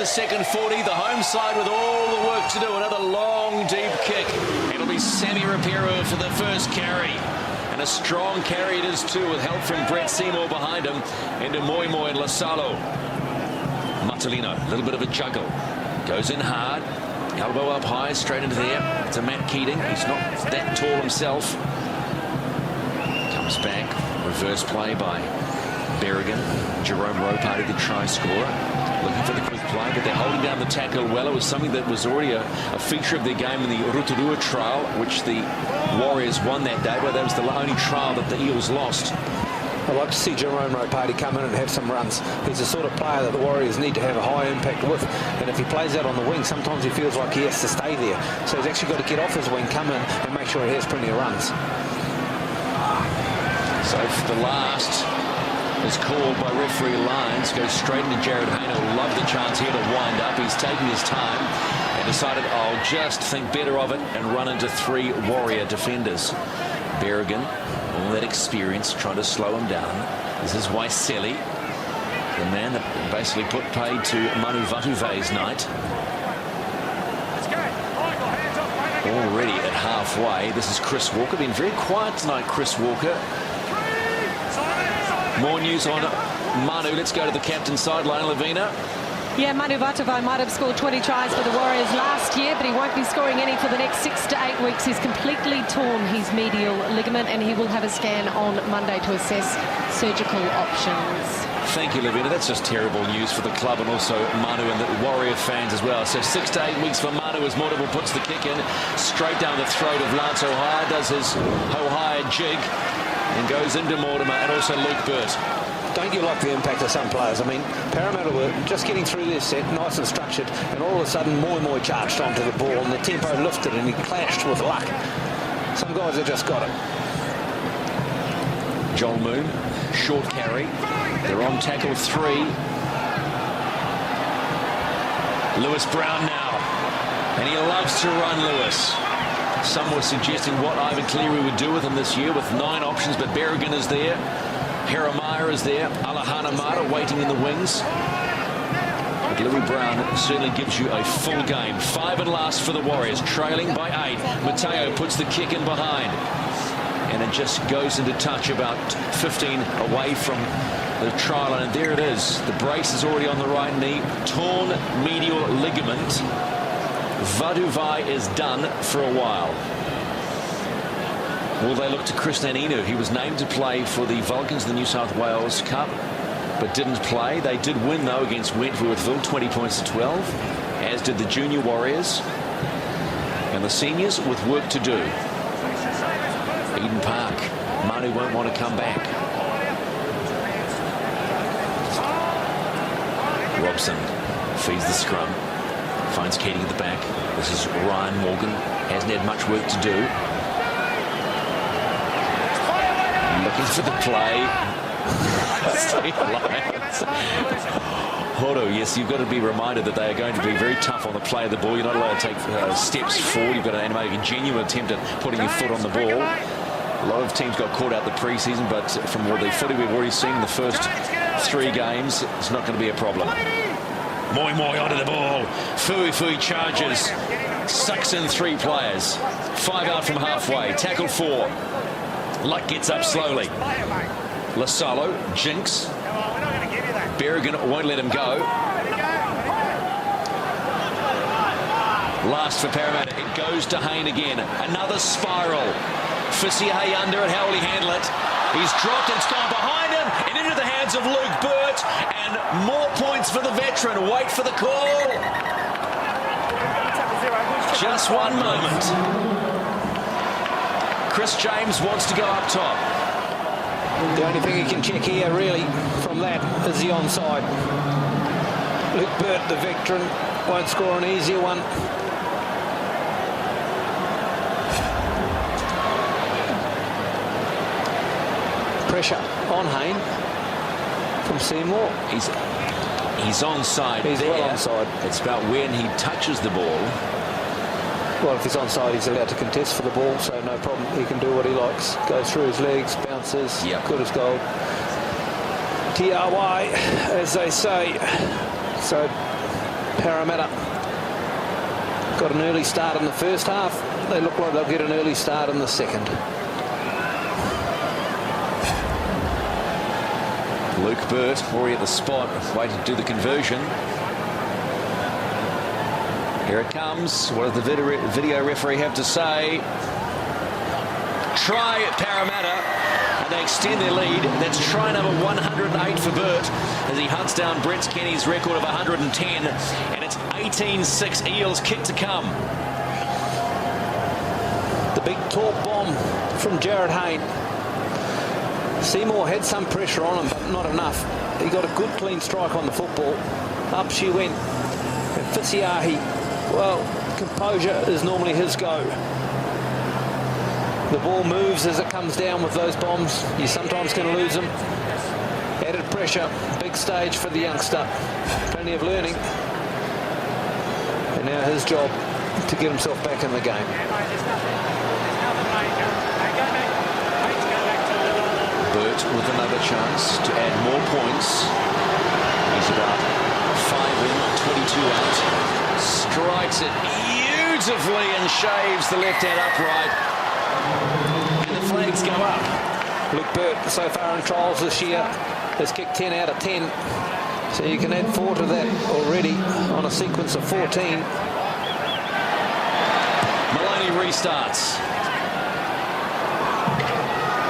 the second 40. The home side with all the work to do. Another long, deep kick. It'll be Sammy Rapiro for the first carry. And a strong carry it is too, with help from Brett Seymour behind him. Into Moi Moi and Lasalo. Matulino, a little bit of a juggle. Goes in hard. Elbow up high, straight into the air. It's a Matt Keating. He's not that tall himself. Comes back. Reverse play by Berrigan. Jerome Ropati, the try scorer. Looking for the quick play, but they're holding down the tackle well. It was something that was already a feature of their game in the Rotorua trial, which the Warriors won that day, but that was the only trial that the Eels lost. I'd like to see Jerome Ropati come in and have some runs. He's the sort of player that the Warriors need to have a high impact with. And if he plays out on the wing, sometimes he feels like he has to stay there. So he's actually got to get off his wing, come in and make sure he has plenty of runs. So the last is called by referee Lyons. Goes straight into Jared Hayne. He'll love the chance here to wind up. He's taking his time and decided, I'll just think better of it and run into 3 Warrior defenders. Berrigan, all that experience, trying to slow him down. This is Waiselli, the man that basically put paid to Manu Vatuve's night. Already at halfway, this is Chris Walker. Been very quiet tonight, Chris Walker. More news on Manu. Let's go to the captain's sideline, Lavina. Yeah, Manu Vatuvei might have scored 20 tries for the Warriors last year, but he won't be scoring any for the next 6 to 8 weeks. He's completely torn his medial ligament, and he will have a scan on Monday to assess surgical options. Thank you, Lavina. That's just terrible news for the club and also Manu and the Warrior fans as well. So 6 to 8 weeks for Manu as Mortimer puts the kick in straight down the throat of Lance Ohio, does his Ohio jig and goes into Mortimer and also Luke Burt. Don't you like the impact of some players? I mean, Parramatta were just getting through their set, nice and structured, and all of a sudden Moi Moi charged onto the ball and the tempo lifted and he clashed with luck. Some guys have just got it. Joel Moon, short carry. They're on tackle 3. Lewis Brown now. And he loves to run, Lewis. Some were suggesting what Ivan Cleary would do with him this year with 9 options, but Berrigan is there. Jeremiah is there. Alahana Mata waiting in the wings. But Louis Brown certainly gives you a full game. 5 and last for the Warriors, trailing by 8. Mateo puts the kick in behind. And it just goes into touch about 15 away from the try line. And there it is. The brace is already on the right knee. Torn medial ligament. Vaduvai is done for a while. Will they look to Chris Naninu? He was named to play for the Vulcans in the New South Wales Cup, but didn't play. They did win, though, against Wentworthville, 20 points to 12, as did the Junior Warriors. And the seniors with work to do. Eden Park. Manu won't want to come back. Robson feeds the scrum. Finds Keating at the back. This is Ryan Morgan. Hasn't had much work to do. Looking for the play. Horo, yes, you've got to be reminded that they are going to be very tough on the play of the ball. You're not allowed to take steps forward. You've got to animate a genuine attempt at putting your foot on the ball. A lot of teams got caught out the preseason, but from what the footy we've already seen in the first 3 games, it's not going to be a problem. Moi Moi onto the ball. Fui charges. Sucks in 3 players. 5 out from halfway. Tackle 4. Luck gets up slowly. Lasalo, jinx. Berrigan won't let him go. Last for Parramatta. It goes to Hayne again. Another spiral. Fisier under it. How will he handle it? He's dropped it. It's gone behind him and into the hands of Luke Burt. And more points for the veteran. Wait for the call. Just one moment. Chris James wants to go up top. The only thing he can check here, really, from that is the onside. Luke Burt, the veteran, won't score an easier one. Pressure on Hayne from Seymour. He's onside. He's there. well onside. It's about when he touches the ball. Well, if he's onside, he's allowed to contest for the ball, so no problem. He can do what he likes. Goes through his legs, bounces, good as gold. TRY, as they say. So Parramatta got an early start in the first half. They look like they'll get an early start in the second. Luke Burt already at the spot, waiting to do the conversion. Here it comes. What does the video referee have to say? Try at Parramatta, and they extend their lead. That's try number 108 for Burt as he hunts down Brett Kenny's record of 110, and it's 18-6 Eels kick to come. The big tall bomb from Jared Hayne. Seymour had some pressure on him, but not enough. He got a good clean strike on the football. Up she went. And Fisiahi, well, composure is normally his go. The ball moves as it comes down with those bombs. You sometimes can lose them. Added pressure, big stage for the youngster. Plenty of learning. And now his job to get himself back in the game. Burt with another chance to add more points. He's about 5 in, 22 out. Strikes it beautifully and shaves the left hand upright. And the flags go up. Luke Burt, so far in trials this year, has kicked 10 out of 10. So you can add 4 to that already on a sequence of 14. Maloney restarts.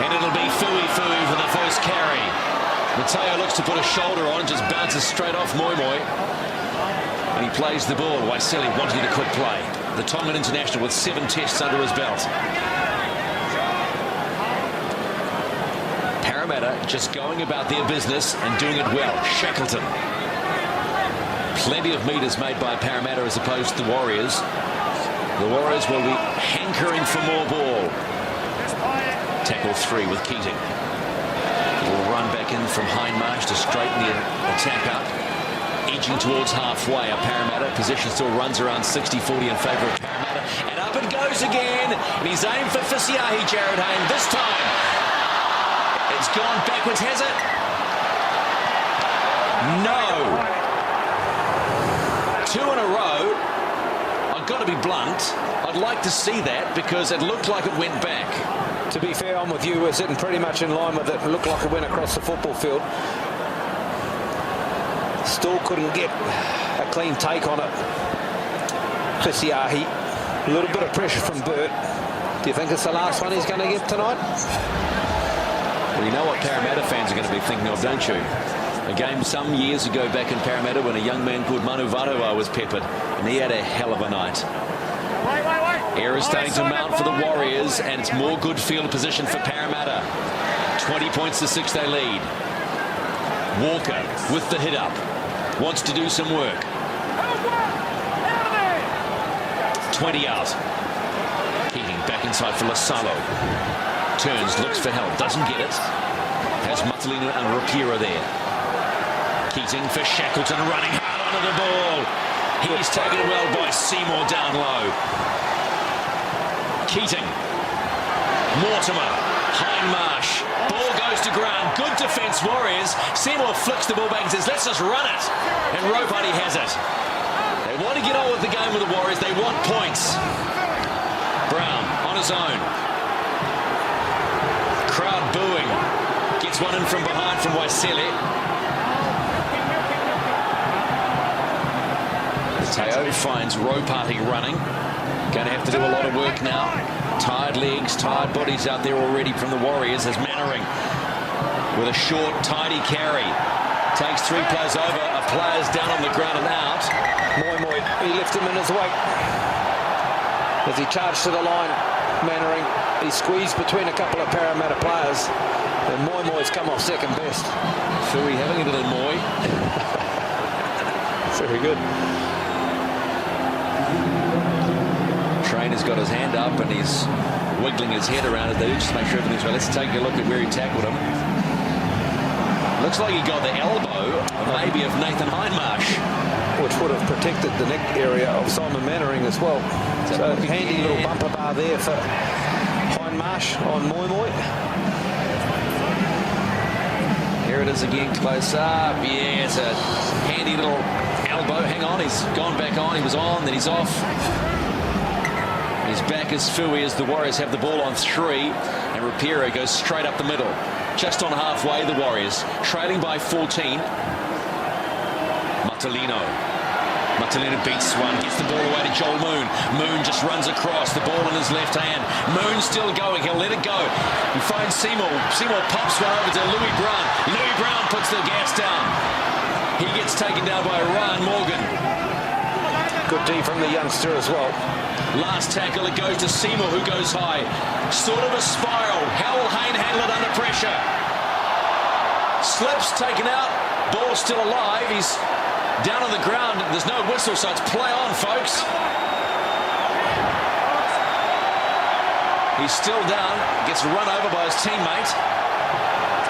And it'll be Fui for the first carry. Mateo looks to put a shoulder on and just bounces straight off Moi. And he plays the ball. Waiseli wanting a quick play. The Tongan international with 7 tests under his belt. Parramatta just going about their business and doing it well. Shackleton. Plenty of metres made by Parramatta as opposed to the Warriors. The Warriors will be hankering for more ball. Tackle 3 with Keating. Will run back in from Hindmarsh to straighten the attack up. Edging towards halfway. A Parramatta possession still runs around 60-40 in favour of Parramatta. And up it goes again. And he's aimed for Fisiahi, Jared Hayne. This time it's gone backwards, has it? No. 2 in a row. I've got to be blunt. I'd like to see that because it looked like it went back. To be fair, I'm with you. We're sitting pretty much in line with it. It looked like it went across the football field. Still couldn't get a clean take on it. Fisiahi, a little bit of pressure from Burt. Do you think it's the last one he's going to get tonight? Well, you know what Parramatta fans are going to be thinking of, don't you? A game some years ago back in Parramatta when a young man called Manu Vatoa was peppered, and he had a hell of a night. Errors starting to mount for the Warriors, and it's more good field position for Parramatta. 20 points to 6 they lead. Walker with the hit up. Wants to do some work. 20 out. Keating back inside for Lasalo. Turns, looks for help, doesn't get it. Has Mutalina and Rapira there. Keating for Shackleton, running hard onto the ball. He's taken well by Seymour down low. Keating. Mortimer. Hindmarsh. Ball goes to ground. Good defence, Warriors. Seymour flicks the ball back and says, let's just run it. And Ropati has it. They want to get on with the game with the Warriors. They want points. Brown on his own. Crowd booing. Gets one in from behind from Waiseli. Mateo finds Ropati running. Going to have to do a lot of work now. Tired legs, tired bodies out there already from the Warriors as Mannering with a short, tidy carry. Takes 3 players over. A player's down on the ground and out. Moi, he left him in his wake. As he charged to the line, Mannering, he squeezed between a couple of Parramatta players. And Moi's come off second best. Fui having a little Moi. Very good. Trainer's got his hand up and he's wiggling his head around it. They just make sure everything's well. Let's take a look at where he tackled him. Looks like he got the elbow, maybe, of Nathan Hindmarsh. Which would have protected the neck area of Simon Mannering as well. So handy little bumper bar there for Hindmarsh on Moi. Here it is again, close up. Yeah, it's a handy little elbow. Hang hang on, he's gone back on. He was on, then he's off. He's back as Fui as the Warriors have the ball on 3. And Rapira goes straight up the middle. Just on halfway, the Warriors. Trailing by 14. Matalino beats one, gets the ball away to Joel Moon. Moon just runs across, the ball in his left hand. Moon still going, he'll let it go. He finds Seymour. Seymour pops one over to Louis Brown. Louis Brown puts the gas down. He gets taken down by Ryan Morgan. Good D from the youngster as well. Last tackle, it goes to Seymour, who goes high. Sort of a spiral. How will Hayne handle it under pressure? Slips, taken out. Ball still alive. He's down on the ground. There's no whistle, so it's play on, folks. He's still down. Gets run over by his teammate.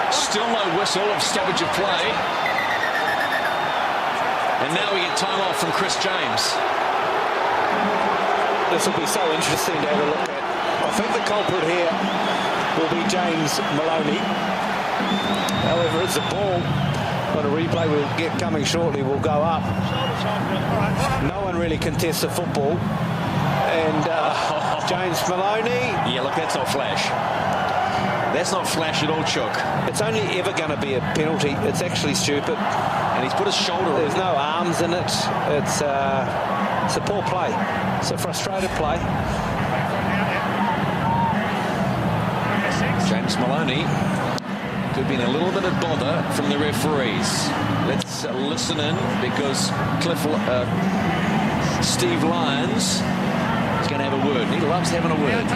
Still no whistle of stoppage of play. And now we get time off from Chris James. This will be so interesting to have a look at. I think the culprit here will be James Maloney. However, it's a ball on a replay we'll get coming shortly will go up. No one really contests the football. And James Maloney. Yeah, look, that's not flash. That's not flash at all, Chuck. It's only ever going to be a penalty. It's actually stupid. And he's put his shoulder on. There's no arms in it. It's a poor play. It's a frustrated play. James Maloney could be in a little bit of bother from the referees. Let's listen in, because Steve Lyons is going to have a word. He loves having a word.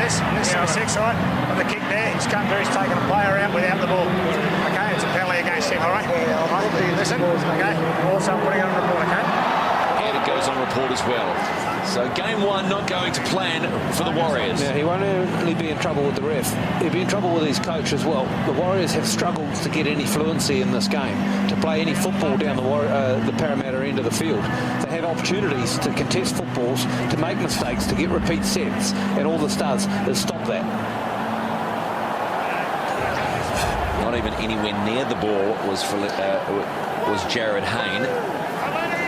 This is 6, all right? On the kick there, he's come through, he's taken a player out without the ball. Okay, it's a penalty against him, all right? Listen, okay? Also, I'm putting it on report, okay? And it goes on report as well. So game 1 not going to plan for the Warriors. Now, he won't only be in trouble with the ref, he'll be in trouble with his coach as well. The Warriors have struggled to get any fluency in this game, to play any football down the Parramatta end of the field. They have opportunities to contest footballs, to make mistakes, to get repeat sets, and all this does is stop that. Not even anywhere near the ball was Jared Hayne.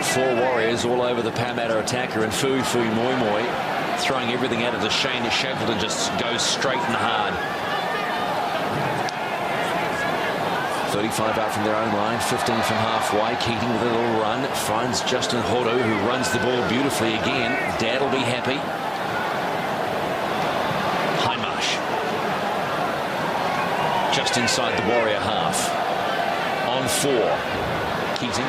4 Warriors all over the Parramatta attacker, and Fui Moi throwing everything out of the Shane Shackleton just goes straight and hard. 35 out from their own line, 15 from halfway. Keating with a little run, finds Justin Hodo, who runs the ball beautifully again. Dad will be happy. Hindmarsh just inside the Warrior half. On 4, Keating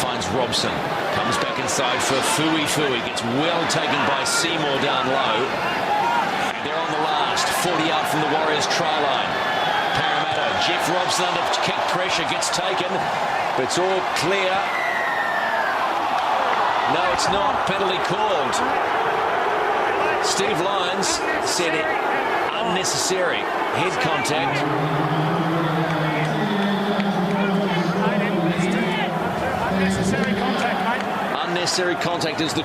finds Robson, comes back inside for Fui, gets well taken by Seymour down low. They're on the last, 40 out from the Warriors try line. Parramatta, Jeff Robson under kick pressure, gets taken, but it's all clear. No, it's not. Penalty called. Steve Lyons said it unnecessary. Head contact. Unnecessary contact, mate. Unnecessary contact is the